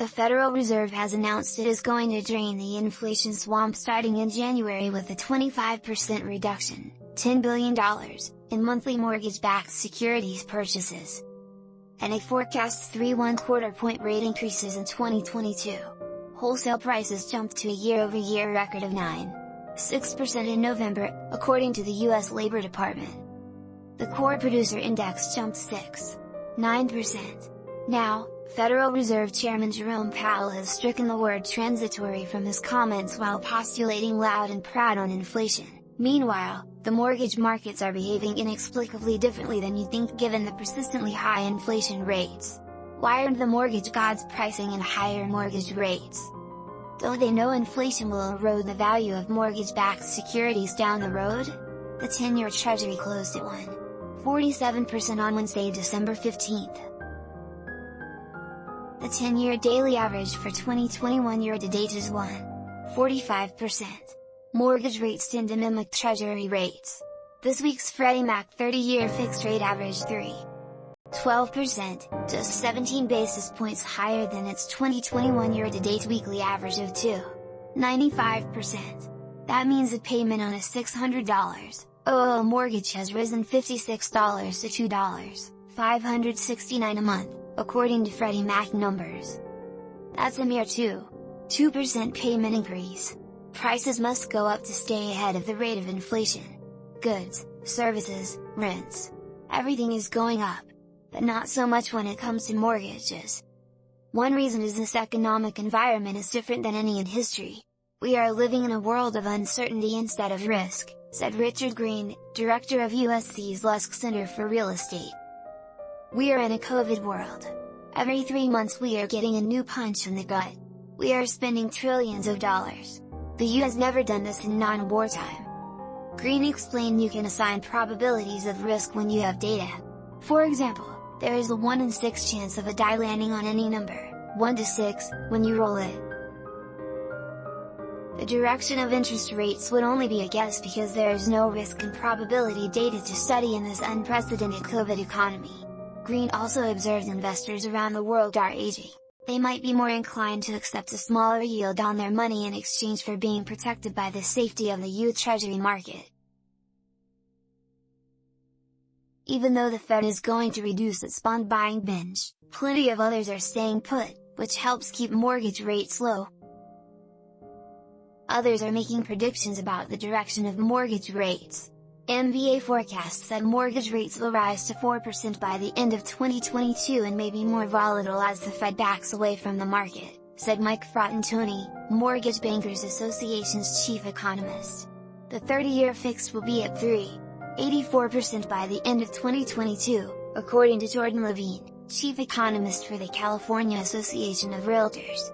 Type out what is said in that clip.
The Federal Reserve has announced it is going to drain the inflation swamp starting in January with a 25% reduction, $10 billion, in monthly mortgage-backed securities purchases. And it forecasts 3 1/4-point rate increases in 2022. Wholesale prices jumped to a year-over-year record of 9.6% in November, according to the U.S. Labor Department. The core producer index jumped 6.9%. Now, Federal Reserve Chairman Jerome Powell has stricken the word transitory from his comments while postulating loud and proud on inflation. Meanwhile, the mortgage markets are behaving inexplicably differently than you'd think given the persistently high inflation rates. Why aren't the mortgage gods pricing in higher mortgage rates? Don't they know inflation will erode the value of mortgage-backed securities down the road? The 10-year Treasury closed at 1.47% on Wednesday, December 15th. The 10-year daily average for 2021 year-to-date is 1.45%. Mortgage rates tend to mimic Treasury rates. This week's Freddie Mac 30-year fixed rate averaged 3.12%, just 17 basis points higher than its 2021 year-to-date weekly average of 2.95%. That means the payment on a $600 OO mortgage has risen $56 to $2.569 a month, according to Freddie Mac numbers. That's a mere 2% payment increase. Prices must go up to stay ahead of the rate of inflation. Goods, services, rents. Everything is going up. But not so much when it comes to mortgages. One reason is this economic environment is different than any in history. We are living in a world of uncertainty instead of risk, said Richard Green, director of USC's Lusk Center for Real Estate. We are in a COVID world. Every 3 months we are getting a new punch in the gut. We are spending trillions of dollars. The U.S. has never done this in non-wartime. Green explained you can assign probabilities of risk when you have data. For example, there is a 1 in 6 chance of a die landing on any number, 1 to 6, when you roll it. The direction of interest rates would only be a guess because there is no risk and probability data to study in this unprecedented COVID economy. Green also observed investors around the world are aging. They might be more inclined to accept a smaller yield on their money in exchange for being protected by the safety of the U.S. Treasury market. Even though the Fed is going to reduce its bond buying binge, plenty of others are staying put, which helps keep mortgage rates low. Others are making predictions about the direction of mortgage rates. MBA forecasts that mortgage rates will rise to 4% by the end of 2022 and may be more volatile as the Fed backs away from the market, said Mike Fratantoni, Mortgage Bankers Association's chief economist. The 30-year fixed will be at 3.84% by the end of 2022, according to Jordan Levine, chief economist for the California Association of Realtors.